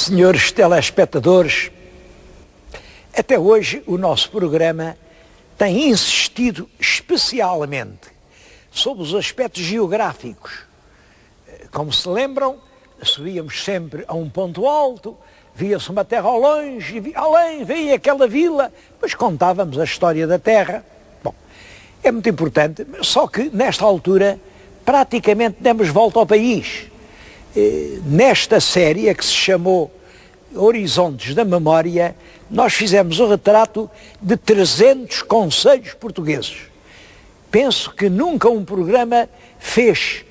Senhores telespectadores, até hoje o nosso programa tem insistido especialmente sobre os aspectos geográficos. Como se lembram, subíamos sempre a um ponto alto, via-se uma terra ao longe, e além veio aquela vila, depois contávamos a história da terra. Bom, é muito importante, só que nesta altura praticamente demos volta ao país. Nesta série, que se chamou Horizontes da Memória, nós fizemos o retrato de 300 concelhos portugueses. Penso que nunca um programa fez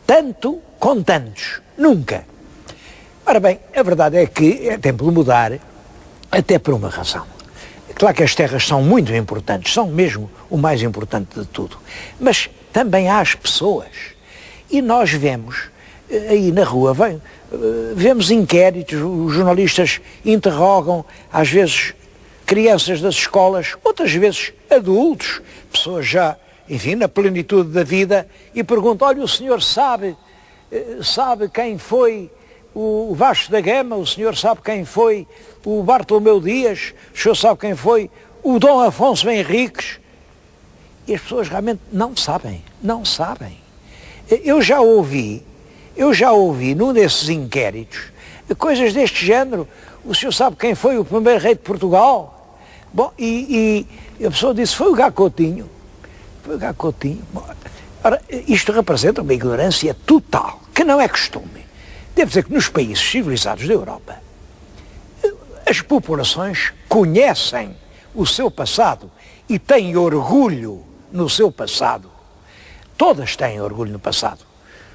tanto com tantos. Nunca. Ora bem, a verdade é que é tempo de mudar, até por uma razão. Claro que as terras são muito importantes, são mesmo o mais importante de tudo. Mas também há as pessoas. E nós vemos aí na rua, vemos inquéritos, os jornalistas interrogam, às vezes, crianças das escolas, outras vezes adultos, pessoas já, enfim, na plenitude da vida, e perguntam, olha, o senhor sabe quem foi o Vasco da Gama, o senhor sabe quem foi o Bartolomeu Dias, o senhor sabe quem foi o Dom Afonso Henriques? E as pessoas realmente não sabem. Eu já ouvi num desses inquéritos coisas deste género. O senhor sabe quem foi o primeiro rei de Portugal? Bom, e a pessoa disse, foi o Gacotinho. Bom, ora, isto representa uma ignorância total, que não é costume. Devo dizer que nos países civilizados da Europa, as populações conhecem o seu passado e têm orgulho no seu passado. Todas têm orgulho no passado.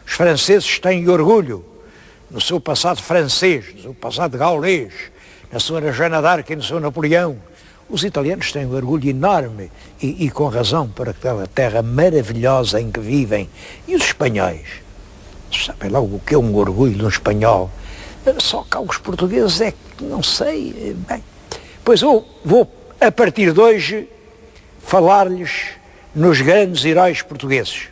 Os franceses têm orgulho no seu passado francês, no seu passado gaulês, na sua Joana d'Arc e no seu Napoleão. Os italianos têm um orgulho enorme e com razão para aquela terra maravilhosa em que vivem. E os espanhóis? Sabem lá o que é um orgulho de um espanhol? Só cá os portugueses é que não sei. Bem, pois eu vou, a partir de hoje, falar-lhes nos grandes heróis portugueses.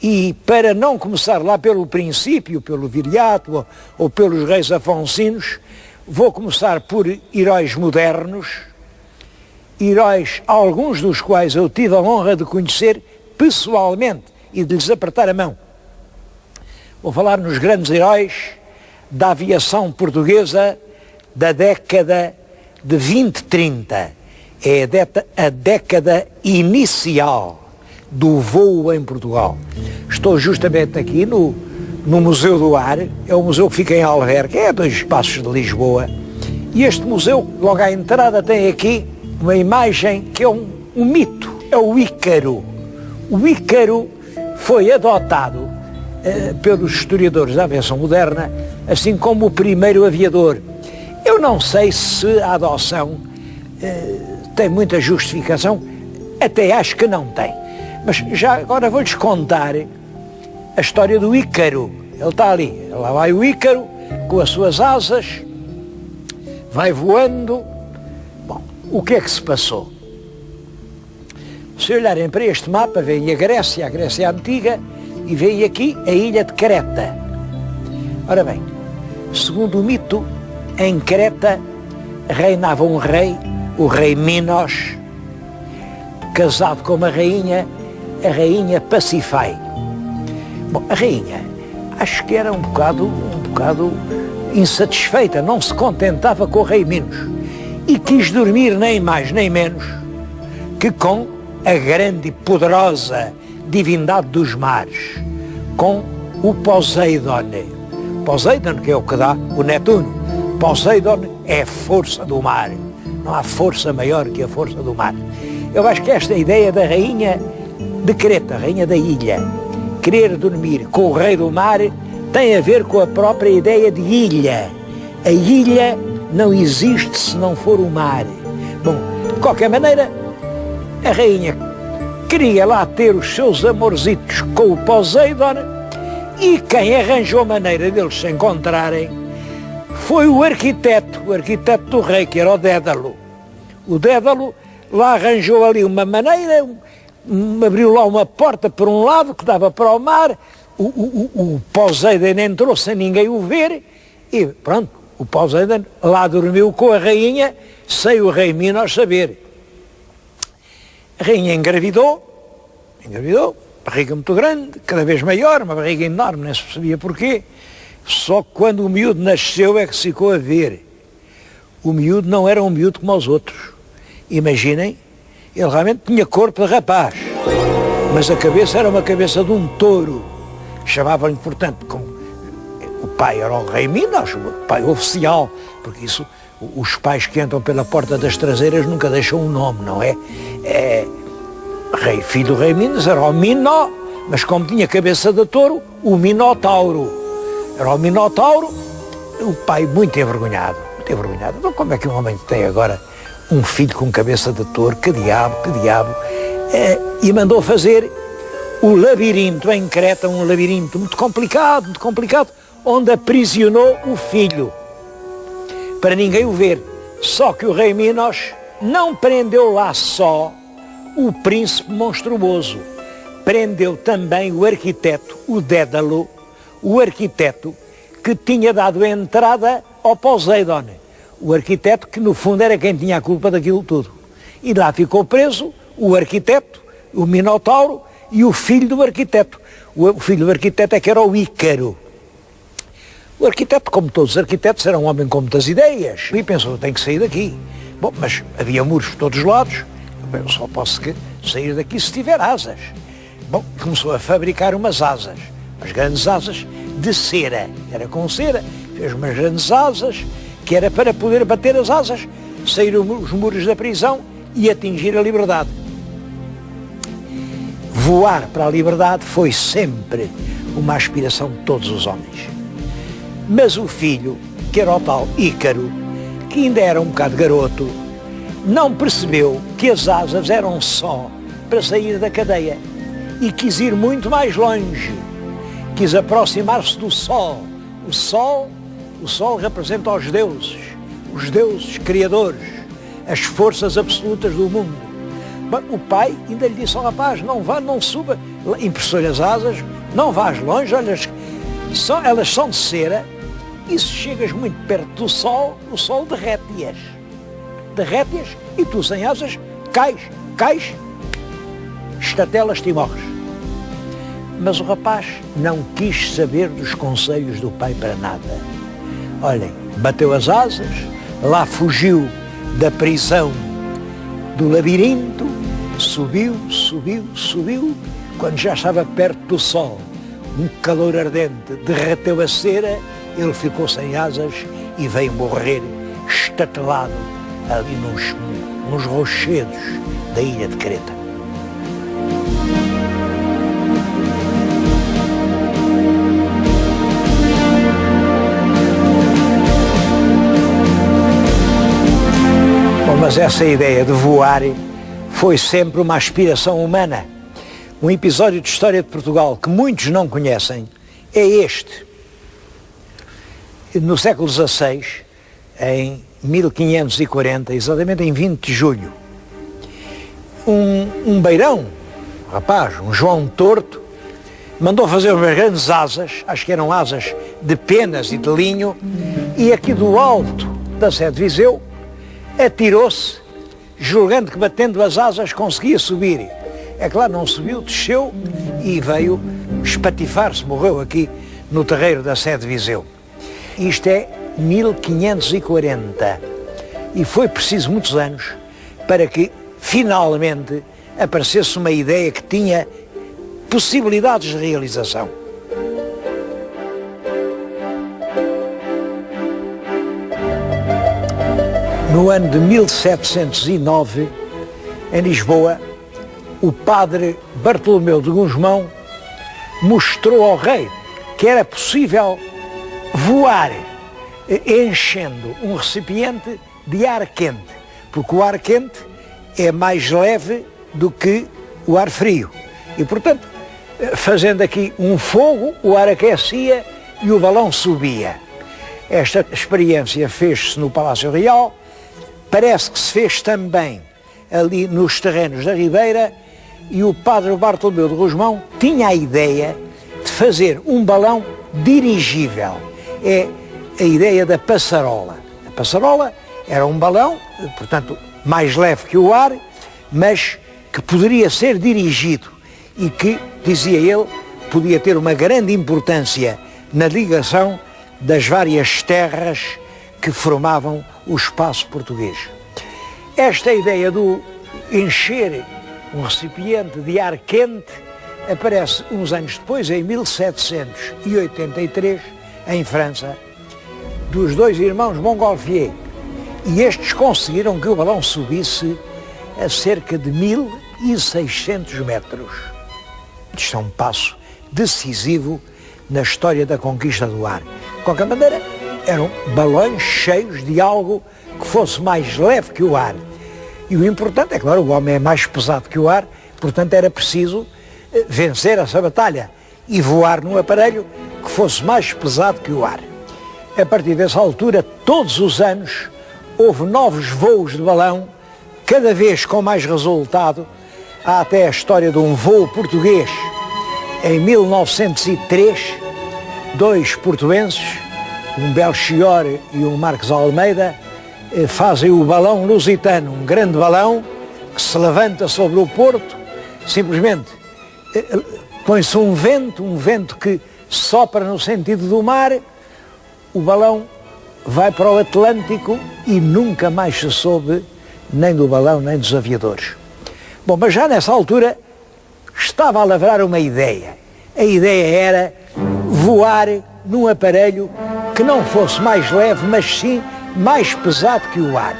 E para não começar lá pelo princípio, pelo viriato ou pelos reis afonsinos, vou começar por heróis modernos, heróis alguns dos quais eu tive a honra de conhecer pessoalmente e de lhes apertar a mão. Vou falar nos grandes heróis da aviação portuguesa da década de 2030. É a década inicial do voo em Portugal. Estou justamente aqui no Museu do Ar, é um museu que fica em Alverca, é a 2 passos de Lisboa, e este museu, logo à entrada, tem aqui uma imagem que é um mito, é o Ícaro. O Ícaro foi adotado pelos historiadores da aviação moderna, assim como o primeiro aviador. Eu não sei se a adoção tem muita justificação, até acho que não tem. Mas já agora vou-lhes contar a história do Ícaro. Ele está ali, lá vai o Ícaro, com as suas asas, vai voando. Bom, o que é que se passou? Se olharem para este mapa, veem a Grécia Antiga, e veem aqui a ilha de Creta. Ora bem, segundo o mito, em Creta reinava um rei, o rei Minos, casado com uma rainha, a rainha Pacifai. Bom, a rainha, acho que era um bocado insatisfeita, não se contentava com o rei Minos e quis dormir nem mais nem menos que com a grande e poderosa divindade dos mares, com o Poseidon. Poseidon, que é o que dá o Netuno. Poseidon é a força do mar. Não há força maior que a força do mar. Eu acho que esta ideia da rainha de Creta, rainha da ilha, querer dormir com o rei do mar, tem a ver com a própria ideia de ilha. A ilha não existe se não for o mar. Bom, de qualquer maneira, a rainha queria lá ter os seus amorzitos com o Poseidon, e quem arranjou a maneira deles se encontrarem foi o arquiteto do rei, que era o Dédalo. O Dédalo lá arranjou ali uma maneira, abriu lá uma porta por um lado que dava para o mar, o Poseidon entrou sem ninguém o ver, e pronto, O Poseidon lá dormiu com a rainha, sem o rei Minos saber. A rainha engravidou, barriga muito grande, cada vez maior, uma barriga enorme, nem se percebia porquê. Só que quando o miúdo nasceu é que se ficou a ver. O miúdo não era um miúdo como os outros. Imaginem, ele realmente tinha corpo de rapaz, mas a cabeça era uma cabeça de um touro. Chamavam-lhe, portanto, como o pai era o rei Minos, o pai oficial, porque isso, os pais que entram pela porta das traseiras nunca deixam um nome, não é? Filho do rei Minos era o Minó, mas como tinha cabeça de touro, o Minotauro. Era o Minotauro, o pai muito envergonhado. Então como é que um homem tem agora um filho com cabeça de touro? Que diabo. E mandou fazer o labirinto em Creta, um labirinto muito complicado, onde aprisionou o filho, para ninguém o ver. Só que o rei Minos não prendeu lá só o príncipe monstruoso, prendeu também o arquiteto, o Dédalo, o arquiteto que tinha dado a entrada ao Poseidon, o arquiteto que no fundo era quem tinha a culpa daquilo tudo. E lá ficou preso o arquiteto, o Minotauro e o filho do arquiteto. O filho do arquiteto é que era o Ícaro. O arquiteto, como todos os arquitetos, era um homem com muitas ideias e pensou, tem que sair daqui. Bom, mas havia muros por todos os lados, eu só posso sair daqui se tiver asas. Bom, começou a fabricar umas grandes asas de cera, era com cera, fez umas grandes asas, que era para poder bater as asas, sair os muros da prisão e atingir a liberdade. Voar para a liberdade foi sempre uma aspiração de todos os homens. Mas o filho, que era o tal Ícaro, que ainda era um bocado garoto, não percebeu que as asas eram só para sair da cadeia e quis ir muito mais longe. Quis aproximar-se do Sol. O Sol representa os deuses criadores, as forças absolutas do mundo. Mas o pai ainda lhe disse ao rapaz, não vá, não suba, emprestou-lhe as asas, não vás longe, olha, elas são de cera, e se chegas muito perto do Sol, o Sol derrete-as. Derrete-as e tu sem asas cais, estatelas-te e morres. Mas o rapaz não quis saber dos conselhos do pai para nada. Olhem, bateu as asas, lá fugiu da prisão do labirinto, subiu, quando já estava perto do Sol, um calor ardente derreteu a cera, ele ficou sem asas e veio morrer estatelado ali nos rochedos da ilha de Creta. Bom, mas essa ideia de voar foi sempre uma aspiração humana. Um episódio de história de Portugal que muitos não conhecem é este. No século XVI, em 1540, exatamente em 20 de julho, um beirão, um rapaz, um João Torto, mandou fazer umas grandes asas, acho que eram asas de penas e de linho, e aqui do alto da Sé de Viseu, atirou-se, julgando que batendo as asas conseguia subir. É claro, não subiu, desceu e veio espatifar-se, morreu aqui no terreiro da Sé de Viseu. Isto é 1540 e foi preciso muitos anos para que finalmente aparecesse uma ideia que tinha possibilidades de realização. No ano de 1709, em Lisboa, o padre Bartolomeu de Gusmão mostrou ao rei que era possível voar enchendo um recipiente de ar quente, porque o ar quente é mais leve do que o ar frio. E, portanto, fazendo aqui um fogo, o ar aquecia e o balão subia. Esta experiência fez-se no Palácio Real, parece que se fez também ali nos terrenos da Ribeira, e o padre Bartolomeu de Gusmão tinha a ideia de fazer um balão dirigível. a ideia da passarola. A passarola era um balão, portanto, mais leve que o ar, mas que poderia ser dirigido e que, dizia ele, podia ter uma grande importância na ligação das várias terras que formavam o espaço português. Esta ideia do encher um recipiente de ar quente aparece uns anos depois, em 1783, em França, dos dois irmãos Montgolfier. E estes conseguiram que o balão subisse a cerca de 1600 metros. Isto é um passo decisivo na história da conquista do ar. De qualquer maneira, eram balões cheios de algo que fosse mais leve que o ar. E o importante é, claro, o homem é mais pesado que o ar, portanto era preciso vencer essa batalha e voar num aparelho que fosse mais pesado que o ar. A partir dessa altura, todos os anos, houve novos voos de balão, cada vez com mais resultado. Há até a história de um voo português. Em 1903, dois portuenses, um Belchior e um Marques Almeida, fazem o balão lusitano, um grande balão que se levanta sobre o Porto, simplesmente põe-se um vento que sopra no sentido do mar, o balão vai para o Atlântico e nunca mais se soube nem do balão nem dos aviadores. Bom, mas já nessa altura estava a lavrar uma ideia. A ideia era voar num aparelho que não fosse mais leve, mas sim mais pesado que o ar.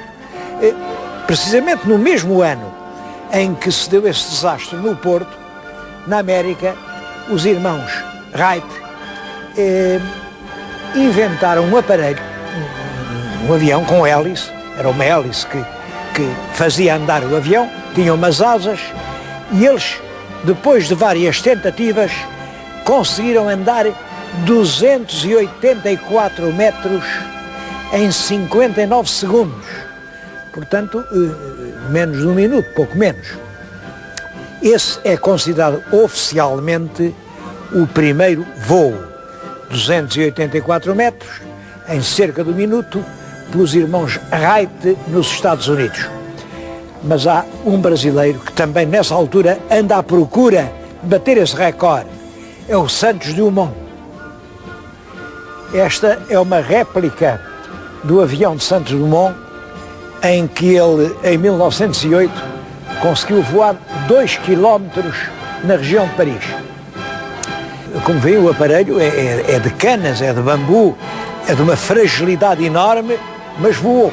Precisamente no mesmo ano em que se deu esse desastre no Porto, na América, os irmãos Wright inventaram um aparelho, um avião com hélice, era uma hélice que fazia andar o avião, tinha umas asas, e eles, depois de várias tentativas, conseguiram andar 284 metros em 59 segundos. Portanto, menos de um minuto, pouco menos. Esse é considerado oficialmente o primeiro voo, 284 metros, em cerca de um minuto, pelos irmãos Wright nos Estados Unidos. Mas há um brasileiro que também nessa altura anda à procura de bater esse recorde. É o Santos Dumont. Esta é uma réplica do avião de Santos Dumont, em que ele, em 1908, conseguiu voar 2 quilómetros na região de Paris. Como veem, o aparelho é de canas, é de bambu, é de uma fragilidade enorme, mas voou.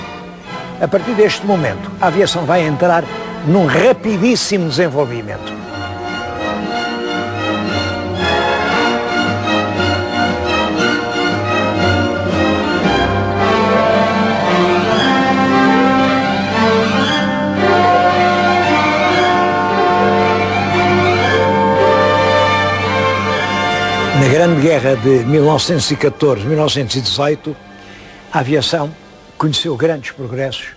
A partir deste momento, a aviação vai entrar num rapidíssimo desenvolvimento. Na Grande Guerra de 1914-1918, a aviação conheceu grandes progressos.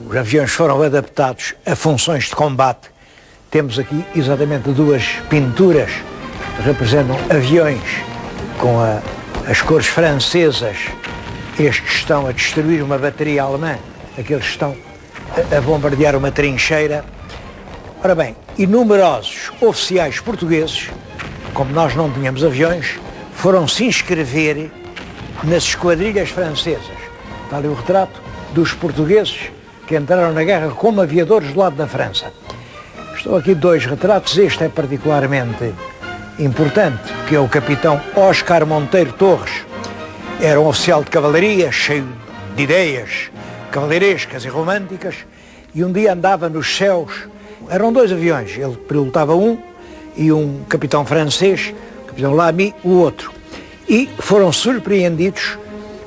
Os aviões foram adaptados a funções de combate. Temos aqui exatamente duas pinturas que representam aviões com as cores francesas. Estes estão a destruir uma bateria alemã, aqueles estão a bombardear uma trincheira. Ora bem, e numerosos oficiais portugueses, como nós não tínhamos aviões, foram se inscrever nas esquadrilhas francesas. Está ali o retrato dos portugueses que entraram na guerra como aviadores do lado da França. Estão aqui dois retratos, este é particularmente importante, que é o capitão Oscar Monteiro Torres. Era um oficial de cavalaria, cheio de ideias cavalheirescas e românticas, e um dia andava nos céus. Eram dois aviões, ele pilotava um e um capitão francês, o capitão Lamy, o outro. E foram surpreendidos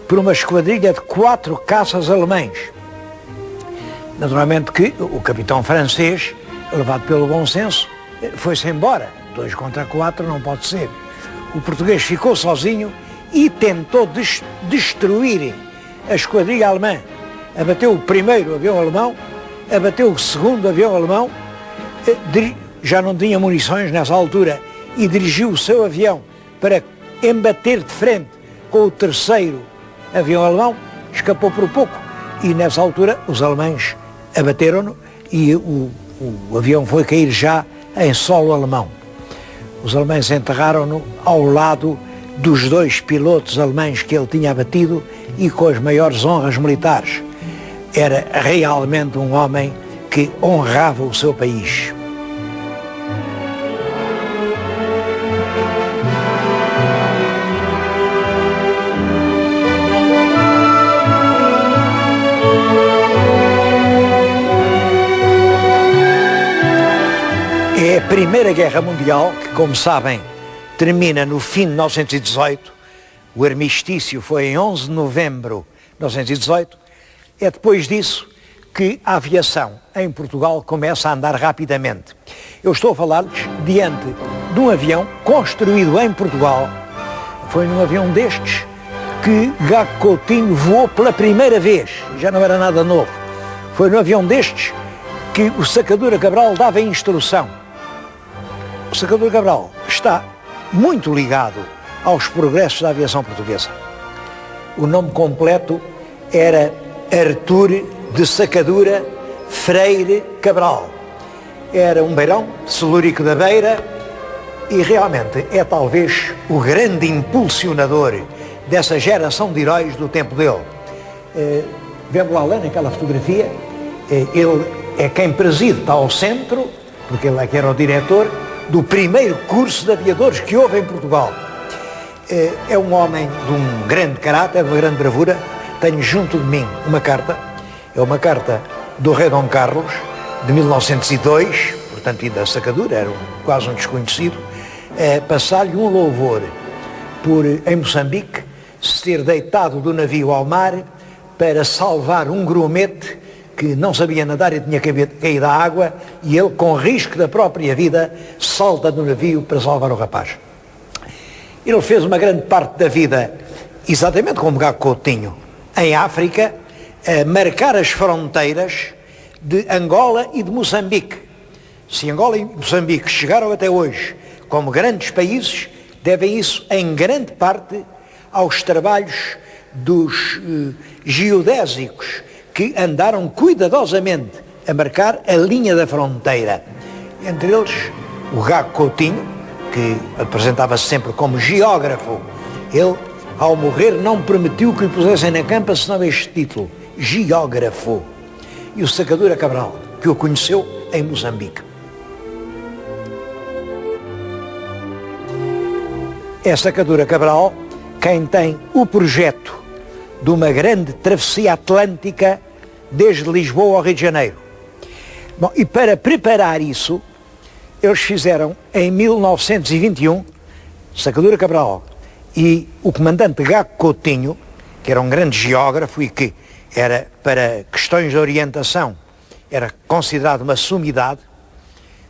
por uma esquadrilha de 4 caças alemães. Naturalmente que o capitão francês, levado pelo bom senso, foi-se embora. 2 contra 4 não pode ser. O português ficou sozinho e tentou destruir a esquadrilha alemã. Abateu o primeiro avião alemão, abateu o segundo avião alemão, já não tinha munições nessa altura, e dirigiu o seu avião para embater de frente com o terceiro avião alemão, escapou por pouco e nessa altura os alemães abateram-no e o avião foi cair já em solo alemão. Os alemães enterraram-no ao lado dos 2 pilotos alemães que ele tinha abatido e com as maiores honras militares. Era realmente um homem que honrava o seu país. É a Primeira Guerra Mundial, que, como sabem, termina no fim de 1918. O armistício foi em 11 de novembro de 1918. É depois disso que a aviação em Portugal começa a andar rapidamente. Eu estou a falar-lhes diante de um avião construído em Portugal. Foi num avião destes que Gago Coutinho voou pela primeira vez. Já não era nada novo. Foi num avião destes que o Sacadura Cabral dava a instrução. O Sacadura Cabral está muito ligado aos progressos da aviação portuguesa. O nome completo era Artur de Sacadura Freire Cabral. Era um beirão, celúrico da Beira, e realmente é talvez o grande impulsionador dessa geração de heróis do tempo dele. Vemos lá naquela fotografia, ele é quem preside, está ao centro, porque ele é que era o diretor do primeiro curso de aviadores que houve em Portugal. É um homem de um grande caráter, de uma grande bravura. Tenho junto de mim uma carta, é uma carta do rei Dom Carlos, de 1902, portanto ainda Sacadura, era quase um desconhecido, passar-lhe um louvor por, em Moçambique, se ter deitado do navio ao mar para salvar um grumete que não sabia nadar e tinha caído à água, e ele, com risco da própria vida, salta do navio para salvar o rapaz. Ele fez uma grande parte da vida, exatamente como Gago Coutinho, em África, a marcar as fronteiras de Angola e de Moçambique. Se Angola e Moçambique chegaram até hoje como grandes países, devem isso em grande parte aos trabalhos dos geodésicos que andaram cuidadosamente a marcar a linha da fronteira. Entre eles, o Gago Coutinho, que apresentava-se sempre como geógrafo. Ele, ao morrer, não permitiu que lhe pusessem na campa senão este título, geógrafo. E o Sacadura Cabral, que o conheceu em Moçambique. É Sacadura Cabral quem tem o projeto de uma grande travessia atlântica desde Lisboa ao Rio de Janeiro. Bom, e para preparar isso, eles fizeram em 1921, Sacadura Cabral e o comandante Gago Coutinho, que era um grande geógrafo e que era, para questões de orientação, era considerado uma sumidade,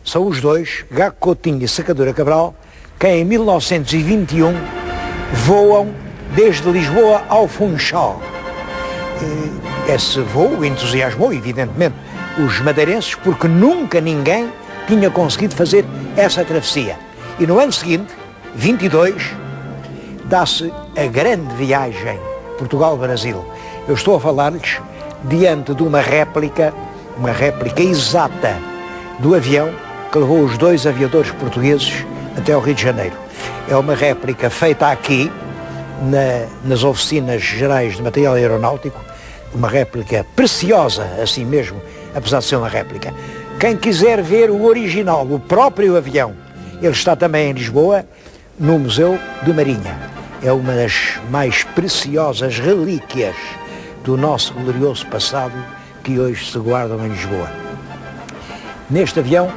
são os dois, Gago Coutinho e Sacadura Cabral, que em 1921 voam desde Lisboa ao Funchal. Esse voo entusiasmou, evidentemente, os madeirenses, porque nunca ninguém tinha conseguido fazer essa travessia. E no ano seguinte, 22, dá-se a grande viagem Portugal-Brasil. Eu estou a falar-lhes diante de uma réplica exata do avião que levou os 2 aviadores portugueses até ao Rio de Janeiro. É uma réplica feita aqui, nas oficinas gerais de material aeronáutico, uma réplica preciosa, assim mesmo, apesar de ser uma réplica. Quem quiser ver o original, o próprio avião, ele está também em Lisboa, no Museu de Marinha. É uma das mais preciosas relíquias do nosso glorioso passado que hoje se guardam em Lisboa. Neste avião,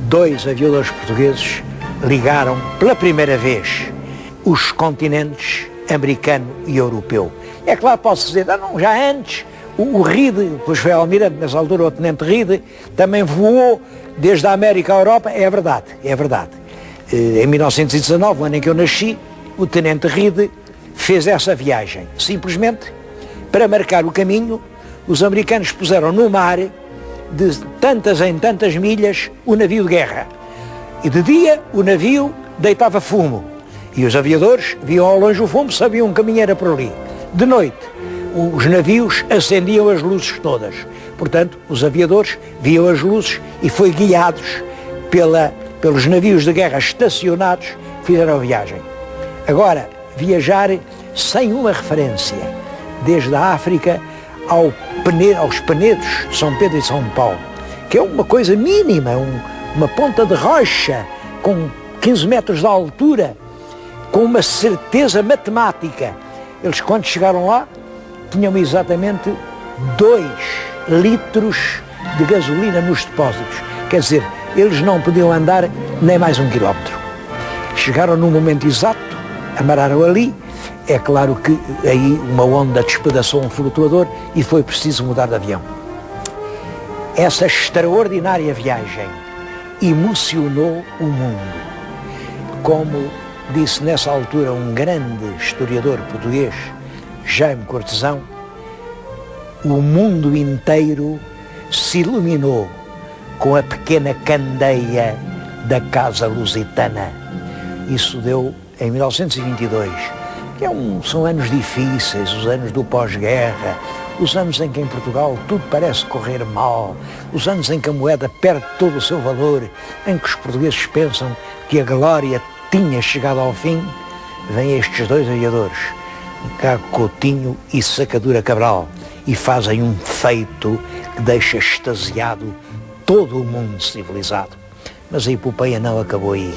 2 aviadores portugueses ligaram pela primeira vez os continentes americano e europeu. É claro, posso dizer, não, já antes, o Reed, pois foi almirante, nessa altura o tenente Reed, também voou desde a América à Europa, é verdade, é verdade. Em 1919, o ano em que eu nasci, o tenente Reed fez essa viagem. Simplesmente, para marcar o caminho, os americanos puseram no mar, de tantas em tantas milhas, o navio de guerra. E de dia, o navio deitava fumo. E os aviadores viam ao longe o fumo, sabiam que o caminho era por ali. De noite, os navios acendiam as luzes todas. Portanto, os aviadores viam as luzes e foi guiados pelos navios de guerra estacionados, fizeram a viagem. Agora, viajar sem uma referência, desde a África aos Penedos de São Pedro e São Paulo, que é uma coisa mínima, uma ponta de rocha com 15 metros de altura, com uma certeza matemática. Eles, quando chegaram lá, tinham exatamente 2 litros de gasolina nos depósitos. Quer dizer, eles não podiam andar nem mais 1 quilómetro. Chegaram no momento exato, amararam ali. É claro que aí uma onda despedaçou um flutuador e foi preciso mudar de avião. Essa extraordinária viagem emocionou o mundo. Como disse nessa altura um grande historiador português, Jaime Cortesão, o mundo inteiro se iluminou com a pequena candeia da Casa Lusitana. Isso deu em 1922, que são anos difíceis, os anos do pós-guerra, os anos em que em Portugal tudo parece correr mal, os anos em que a moeda perde todo o seu valor, em que os portugueses pensam que a glória tinha chegado ao fim. Vêm estes 2 aviadores, Gago Coutinho e Sacadura Cabral, e fazem um feito que deixa extasiado todo o mundo civilizado. Mas a epopeia não acabou aí.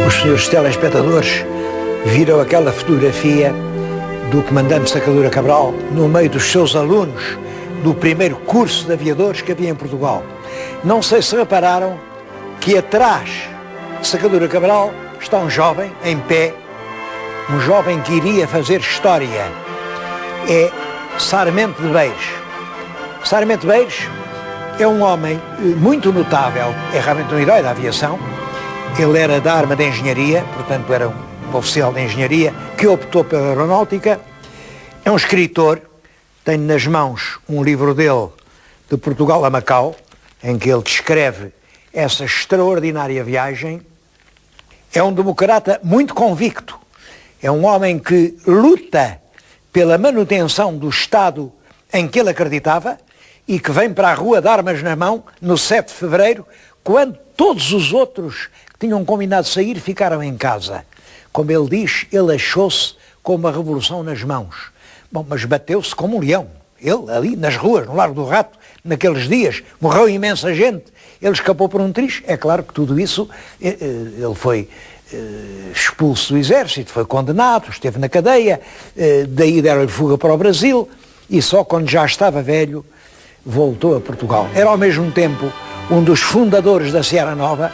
Os senhores telespectadores viram aquela fotografia do comandante Sacadura Cabral no meio dos seus alunos do primeiro curso de aviadores que havia em Portugal. Não sei se repararam que atrás de Sacadura Cabral está um jovem em pé, um jovem que iria fazer história. É Sarmento de Beires. Sarmento de Beires é um homem muito notável, é realmente um herói da aviação. Ele era da arma de engenharia, portanto era um oficial de engenharia que optou pela aeronáutica. É um escritor, tenho nas mãos um livro dele, de Portugal a Macau, em que ele descreve essa extraordinária viagem. É um democrata muito convicto, é um homem que luta pela manutenção do Estado em que ele acreditava e que vem para a rua de armas na mão no 7 de fevereiro, quando todos os outros que tinham combinado sair ficaram em casa. Como ele diz, ele achou-se com uma revolução nas mãos. Bom, mas bateu-se como um leão. Ele, ali nas ruas, no Largo do Rato, naqueles dias, morreu imensa gente. Ele escapou por um triz. É claro que tudo isso, ele foi expulso do exército, foi condenado, esteve na cadeia, daí deram-lhe fuga para o Brasil e só quando já estava velho voltou a Portugal. Era ao mesmo tempo um dos fundadores da Seara Nova,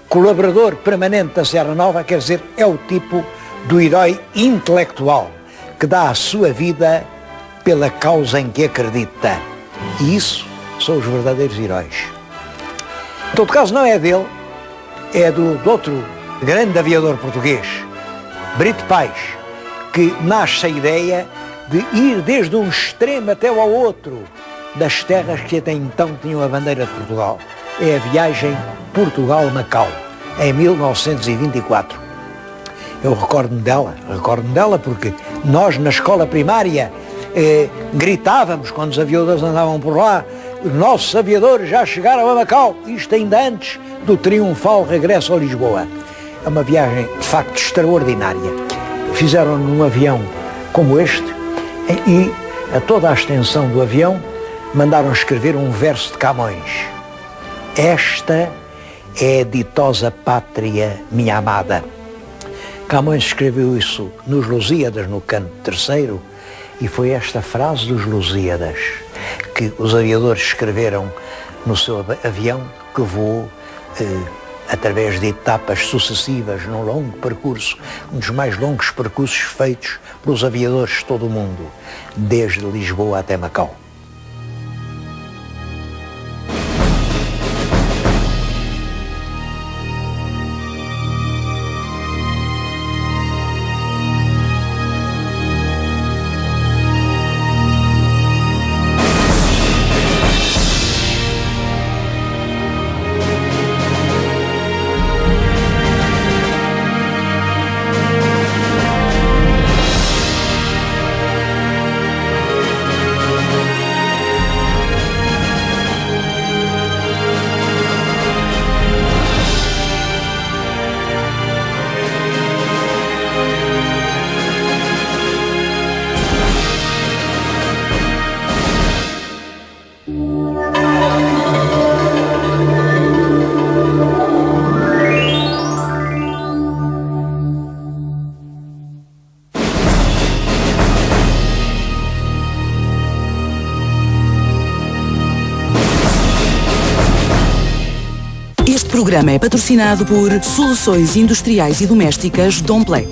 colaborador permanente da Seara Nova, quer dizer, é o tipo do herói intelectual que dá a sua vida pela causa em que acredita. E isso são os verdadeiros heróis. Em todo caso, não é dele, é do outro grande aviador português, Brito Pais, que nasce a ideia de ir desde um extremo até ao outro das terras que até então tinham a bandeira de Portugal. É a viagem Portugal-Macau, em 1924. Eu recordo-me dela porque nós na escola primária gritávamos quando os aviadores andavam por lá: os nossos aviadores já chegaram a Macau, isto ainda antes do triunfal regresso a Lisboa. É uma viagem de facto extraordinária. Fizeram num avião como este e a toda a extensão do avião mandaram escrever um verso de Camões: esta é a ditosa pátria, minha amada. Camões escreveu isso nos Lusíadas, no canto terceiro, e foi esta frase dos Lusíadas que os aviadores escreveram no seu avião que voou através de etapas sucessivas num longo percurso, um dos mais longos percursos feitos pelos aviadores de todo o mundo, desde Lisboa até Macau. Este programa é patrocinado por Soluções Industriais e Domésticas Domplex.